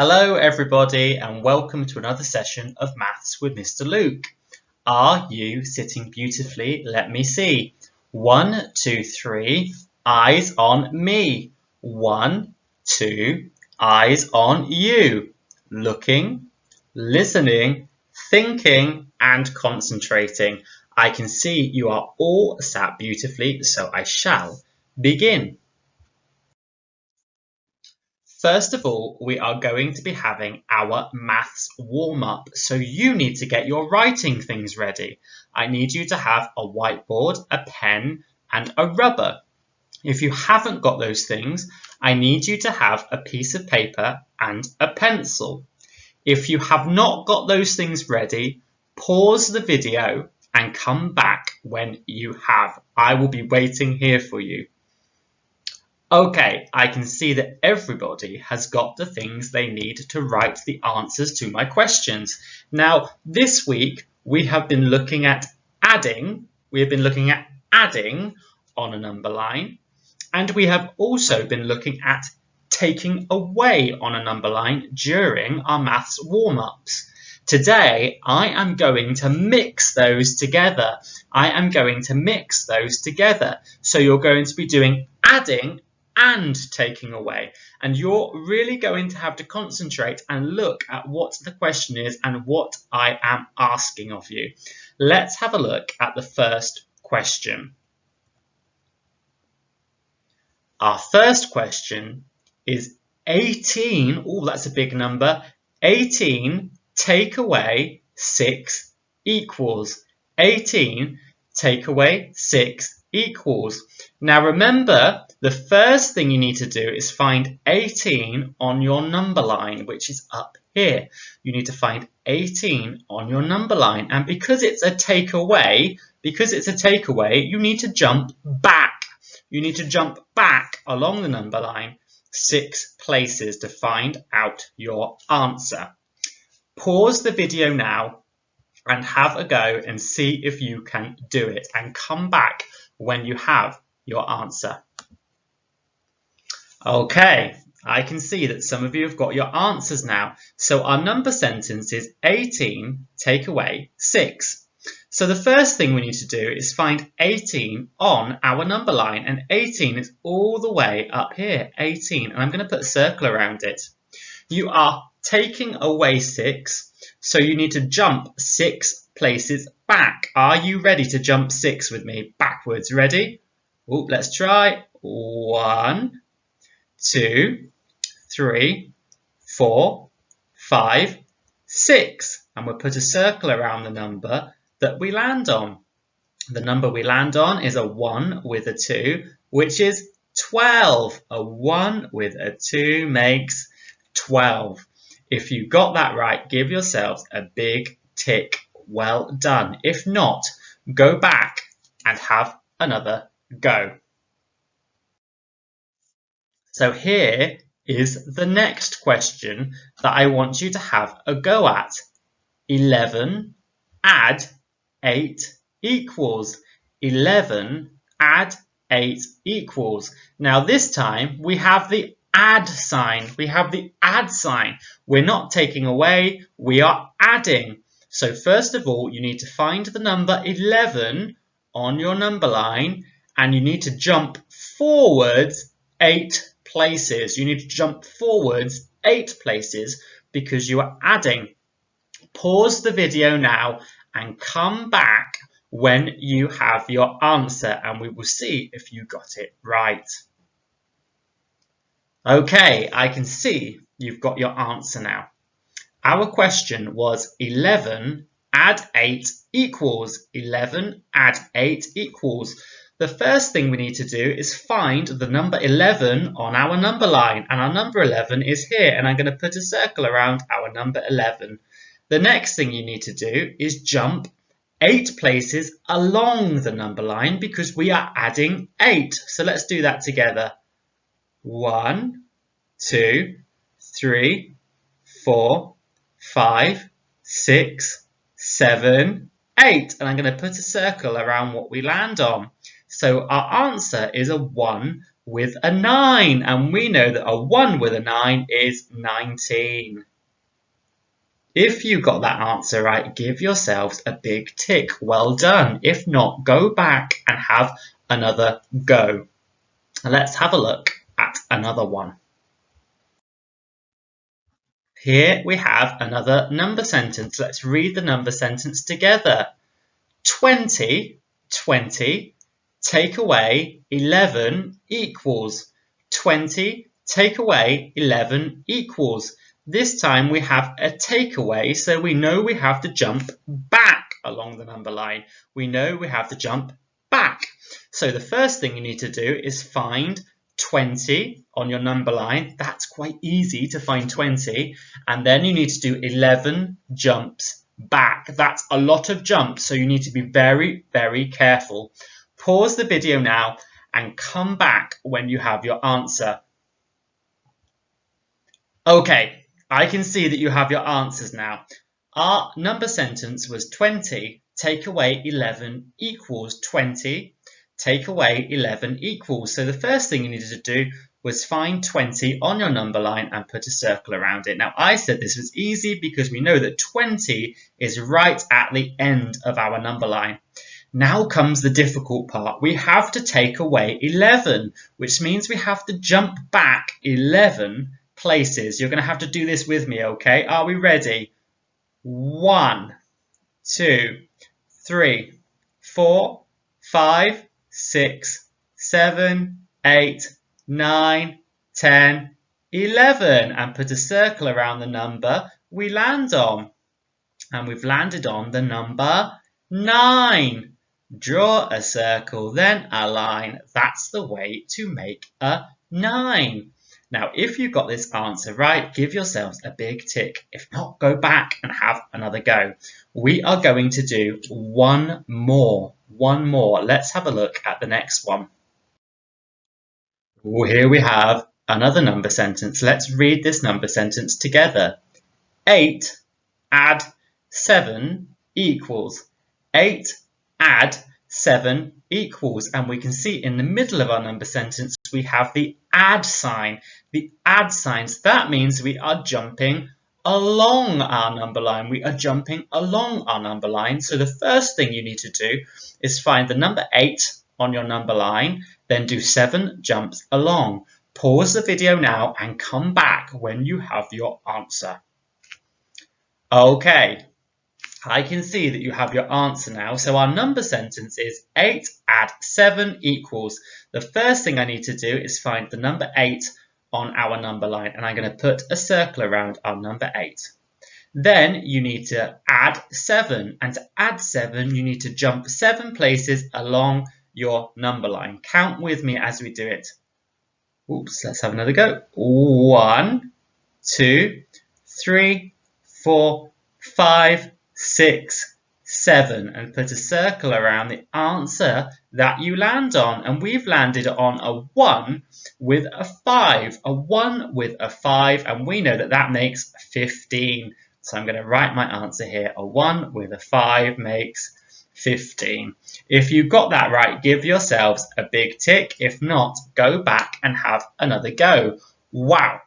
Hello everybody and welcome to another session of Maths with Mr. Luke. Are you sitting beautifully? Let me see. 1, 2, 3, eyes on me. 1, 2, eyes on you. Looking, listening, thinking and concentrating. I can see you are all sat beautifully, so I shall begin. First of all, we are going to be having our maths warm-up, so you need to get your writing things ready. I need you to have a whiteboard, a pen and a rubber. If you haven't got those things, I need you to have a piece of paper and a pencil. If you have not got those things ready, pause the video and come back when you have. I will be waiting here for you. Okay, I can see that everybody has got the things they need to write the answers to my questions. Now, this week we have been looking at adding. We have been looking at adding on a number line, and we have also been looking at taking away on a number line during our maths warm-ups. Today, I am going to mix those together. So you're going to be doing adding and taking away, and you're really going to have to concentrate and look at what the question is and what I am asking of you. Let's have a look at the first question. Our first question is 18. Oh, that's a big number. 18 take away 6 equals. 18 take away 6 equals. Now remember, the first thing you need to do is find 18 on your number line, which is up here. You need to find 18 on your number line, and because it's a takeaway, you need to jump back. You need to jump back along the number line 6 places to find out your answer. Pause the video now and have a go and see if you can do it, and come back when you have your answer. Okay, I can see that some of you have got your answers now. So our number sentence is 18 take away 6. So the first thing we need to do is find 18 on our number line, and 18 is all the way up here, 18, and I'm going to put a circle around it. You are taking away 6, so you need to jump 6 places back. Are you ready to jump 6 with me backwards? Ready? Oh, let's try. 1, 2, 3, 4, 5, 6. And we'll put a circle around the number that we land on. The number we land on is a 1 with a 2, which is 12. A 1 with a 2 makes 12. If you got that right, give yourselves a big tick. Well done. If not, go back and have another go. So here is the next question that I want you to have a go at. 11 add 8 equals. 11 add 8 equals. Now this time we have the add sign. We're not taking away, we are adding. So first of all, you need to find the number 11 on your number line, and you need to jump forwards 8 places. You need to jump forwards 8 places because you are adding. Pause the video now and come back when you have your answer, and we will see if you got it right. Okay, I can see you've got your answer now. Our question was 11 add 8 equals. 11 add 8 equals. The first thing we need to do is find the number 11 on our number line, and our number 11 is here, and I'm going to put a circle around our number 11. The next thing you need to do is jump 8 places along the number line because we are adding 8. So let's do that together. 1, 2, 3, 4, 5, 6, 7, 8. And I'm going to put a circle around what we land on. So our answer is a 1 with a 9, and we know that a 1 with a 9 is 19. If you got that answer right, give yourselves a big tick. Well done. If not, go back and have another go. Let's have a look at another one. Here we have another number sentence. Let's read the number sentence together. 20, 20, take away 11 equals. 20, take away 11 equals. This time we have a takeaway, so we know we have to jump back along the number line. We know we have to jump back. So the first thing you need to do is find 20 on your number line. That's quite easy to find 20. And then you need to do 11 jumps back. That's a lot of jumps, so you need to be very, very careful. Pause the video now and come back when you have your answer. Okay, I can see that you have your answers now. Our number sentence was 20, take away 11 equals 20. Take away 11 equals. So the first thing you needed to do was find 20 on your number line and put a circle around it. Now I said this was easy because we know that 20 is right at the end of our number line. Now comes the difficult part. We have to take away 11, which means we have to jump back 11 places. You're going to have to do this with me, okay? Are we ready? 1, 2, 3, 4, 5, 6, 7, 8, 9, 10, 11, and put a circle around the number we land on. And we've landed on the number 9. Draw a circle, then a line. That's the way to make a 9. Now, if you got this answer right, give yourselves a big tick. If not, go back and have another go. We are going to do one more. Let's have a look at the next one. Here we have another number sentence. Let's read this number sentence together. 8 add 7 equals. 8 add 7 equals. And we can see in the middle of our number sentence, we have the add sign. The add signs, that means we are jumping along our number line. We are jumping along our number line. So the first thing you need to do is find the number 8 on your number line, then do 7 jumps along. Pause the video now and come back when you have your answer. Okay, I can see that you have your answer now. So our number sentence is 8 add 7 equals. The first thing I need to do is find the number 8 on our number line, and I'm going to put a circle around our number 8. Then you need to add 7, and to add 7 you need to jump 7 places along your number line. Count with me as we do it. Oops, let's have another go. 1, 2, 3, 4, 5, 6, 7, and put a circle around the answer that you land on. And we've landed on a 1 with a 5. A 1 with a 5, and we know that that makes 15. So I'm going to write my answer here. A 1 with a 5 makes 15. If you got that right, give yourselves a big tick. If not, go back and have another go. Wow,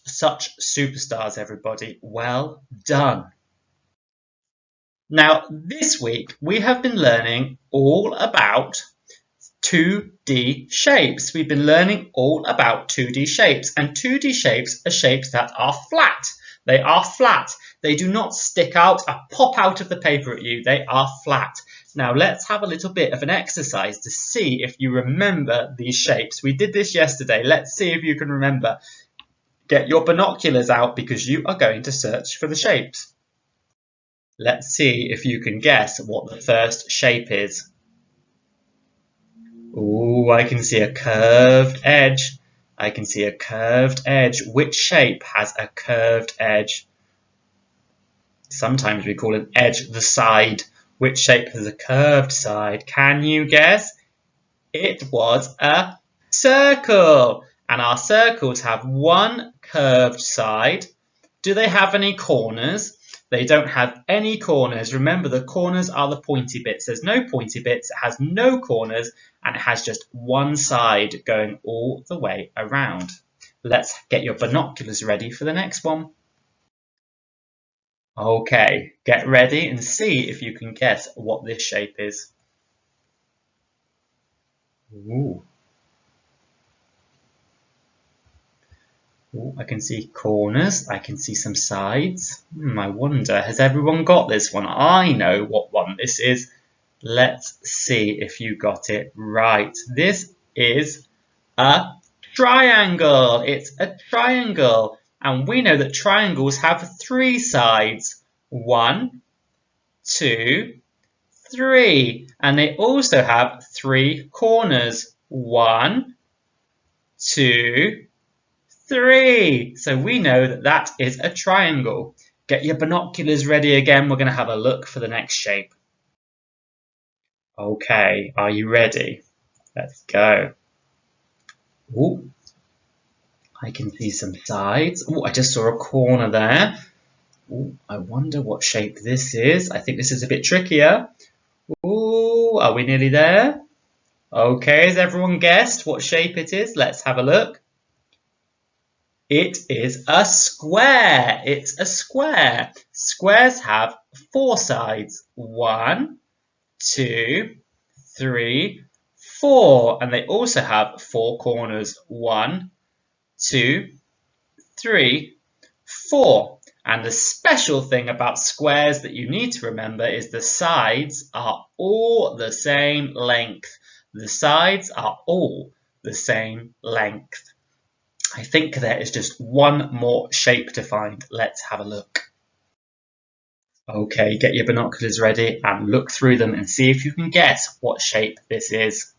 such superstars, everybody. Well done. Now, this week we have been learning all about 2D shapes. We've been learning all about 2D shapes, and 2D shapes are shapes that are flat. They are flat. They do not stick out or pop out of the paper at you. They are flat. Now, let's have a little bit of an exercise to see if you remember these shapes. We did this yesterday. Let's see if you can remember. Get your binoculars out because you are going to search for the shapes. Let's see if you can guess what the first shape is. Ooh, I can see a curved edge. I can see a curved edge. Which shape has a curved edge? Sometimes we call an edge the side. Which shape has a curved side? Can you guess? It was a circle. And our circles have one curved side. Do they have any corners? They don't have any corners. Remember, the corners are the pointy bits. There's no pointy bits, it has no corners, and it has just one side going all the way around. Let's get your binoculars ready for the next one. Okay, get ready and see if you can guess what this shape is. Ooh. Ooh, I can see corners, I can see some sides. I wonder, has everyone got this one? I know what one this is. Let's see if you got it right. This is a triangle. It's a triangle. And we know that triangles have three sides. 1, 2, 3. And they also have three corners. 1, 2, 3. So we know that that is a triangle. Get your binoculars ready again. We're going to have a look for the next shape. Okay, are you ready? Let's go. Ooh, I can see some sides. Ooh, I just saw a corner there. Ooh, I wonder what shape this is. I think this is a bit trickier. Ooh, are we nearly there? Okay, has everyone guessed what shape it is? Let's have a look. It is a square. It's a square. Squares have four sides. 1, 2, 3, 4. And they also have four corners. 1, 2, 3, 4. And the special thing about squares that you need to remember is the sides are all the same length. The sides are all the same length. I think there is just one more shape to find. Let's have a look. Okay, get your binoculars ready and look through them and see if you can guess what shape this is.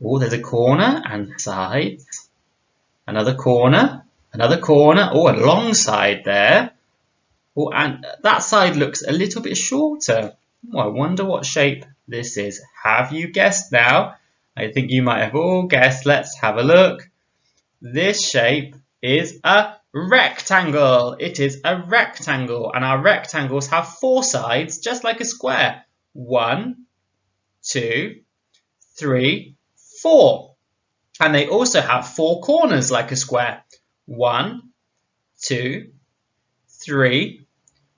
Oh, there's a corner and sides. Another corner. Oh, a long side there. Oh, and that side looks a little bit shorter. Oh, I wonder what shape this is. Have you guessed now? I think you might have all guessed. Let's have a look. This shape is a rectangle. It is a rectangle, and our rectangles have four sides, just like a square. 1, 2, 3, 4. And they also have four corners like a square. 1, 2, 3,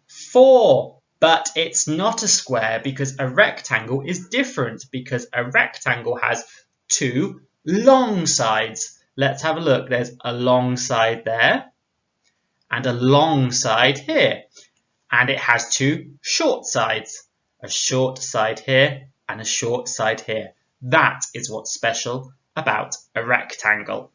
4. But it's not a square because a rectangle is different, because a rectangle has two long sides. Let's have a look. There's a long side there and a long side here. And it has two short sides. A short side here and a short side here. That is what's special about a rectangle.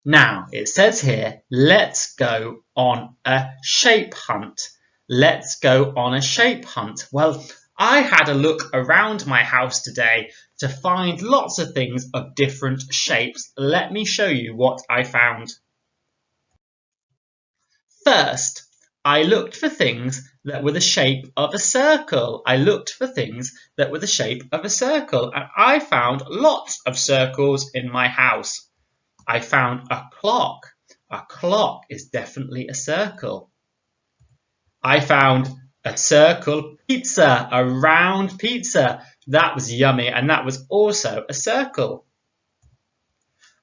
Now, it says here, let's go on a shape hunt. Let's go on a shape hunt. Well, I had a look around my house today to find lots of things of different shapes. Let me show you what I found. First, I looked for things that were the shape of a circle. And I found lots of circles in my house. I found a clock. A clock is definitely a circle. I found a circle pizza, a round pizza. That was yummy, and that was also a circle.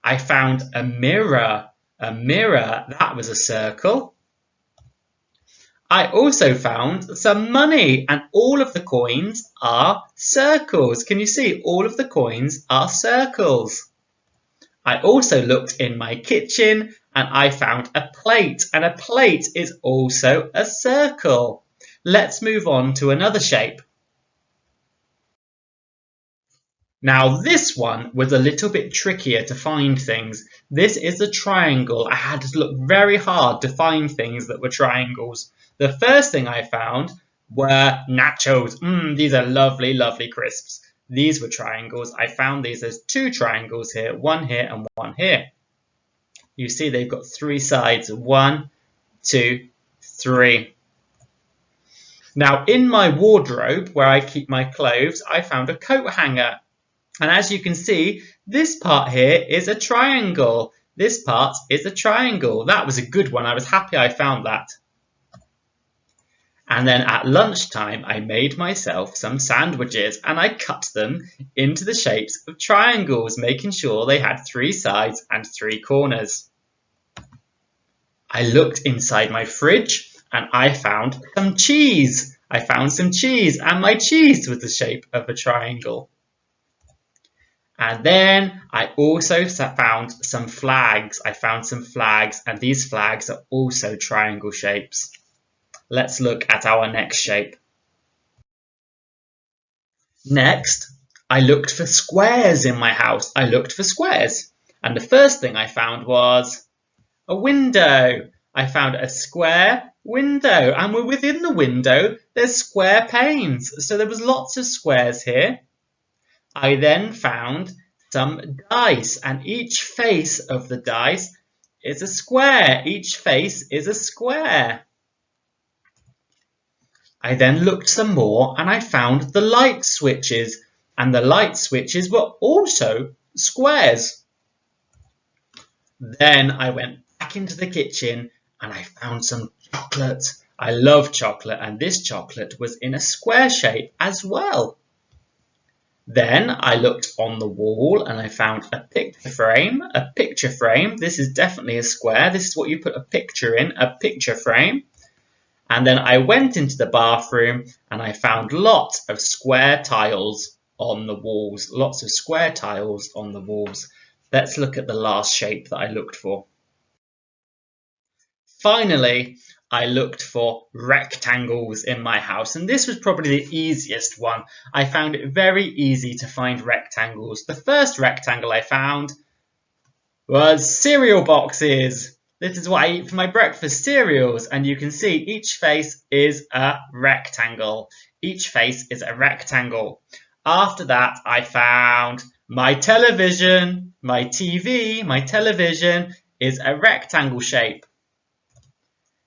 I found a mirror. A mirror, that was a circle. I also found some money, and all of the coins are circles. Can you see? All of the coins are circles. I also looked in my kitchen and I found a plate, and a plate is also a circle. Let's move on to another shape. Now this one was a little bit trickier to find things. This is a triangle. I had to look very hard to find things that were triangles. The first thing I found were nachos. These are lovely, lovely crisps. These were triangles. I found these. There's two triangles here, one here and one here. You see they've got three sides. 1, 2, 3. Now in my wardrobe where I keep my clothes, I found a coat hanger. And as you can see, this part here is a triangle. This part is a triangle. That was a good one. I was happy I found that. And then at lunchtime, I made myself some sandwiches and I cut them into the shapes of triangles, making sure they had 3 sides and 3 corners. I looked inside my fridge and I found some cheese. I found some cheese and my cheese was the shape of a triangle. And then I also found some flags. I found some flags and these flags are also triangle shapes. Let's look at our next shape. Next, I looked for squares in my house. I looked for squares. And the first thing I found was a window. I found a square window. And within the window, there's square panes. So there was lots of squares here. I then found some dice. And each face of the dice is a square. Each face is a square. I then looked some more and I found the light switches, and the light switches were also squares. Then I went back into the kitchen and I found some chocolate. I love chocolate and this chocolate was in a square shape as well. Then I looked on the wall and I found a picture frame. A picture frame, this is definitely a square. This is what you put a picture in, a picture frame. And then I went into the bathroom and I found lots of square tiles on the walls. Lots of square tiles on the walls. Let's look at the last shape that I looked for. Finally, I looked for rectangles in my house, and this was probably the easiest one. I found it very easy to find rectangles. The first rectangle I found was cereal boxes. This is what I eat for my breakfast, cereals, and you can see each face is a rectangle. Each face is a rectangle. After that, I found my television, my TV, my television is a rectangle shape.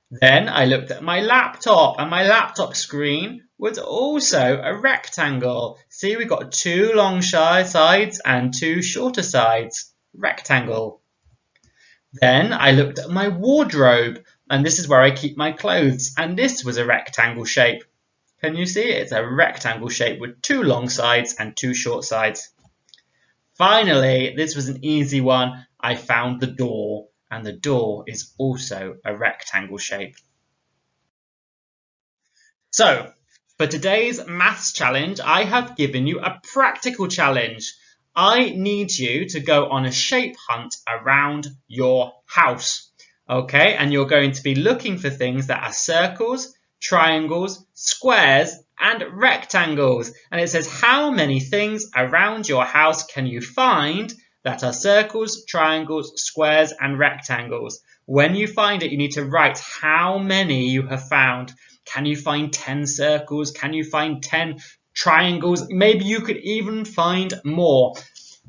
Then I looked at my laptop, and my laptop screen was also a rectangle. See, we've got 2 long sides and 2 shorter sides. Rectangle. Then I looked at my wardrobe, and this is where I keep my clothes, and this was a rectangle shape. Can you see it? It's a rectangle shape with 2 long sides and 2 short sides. Finally, this was an easy one. I found the door, and the door is also a rectangle shape. So, for today's maths challenge, I have given you a practical challenge. I need you to go on a shape hunt around your house, okay? And you're going to be looking for things that are circles, triangles, squares, and rectangles. And it says, how many things around your house can you find that are circles, triangles, squares, and rectangles? When you find it, you need to write how many you have found. Can you find 10 circles? Can you find 10 triangles? Maybe you could even find more.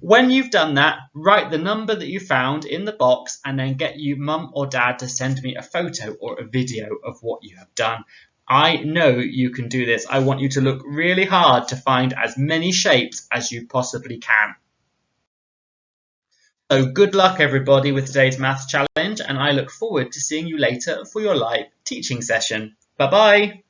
When you've done that, write the number that you found in the box and then get your mum or dad to send me a photo or a video of what you have done. I know you can do this. I want you to look really hard to find as many shapes as you possibly can. So good luck everybody with today's maths challenge, and I look forward to seeing you later for your live teaching session. Bye bye.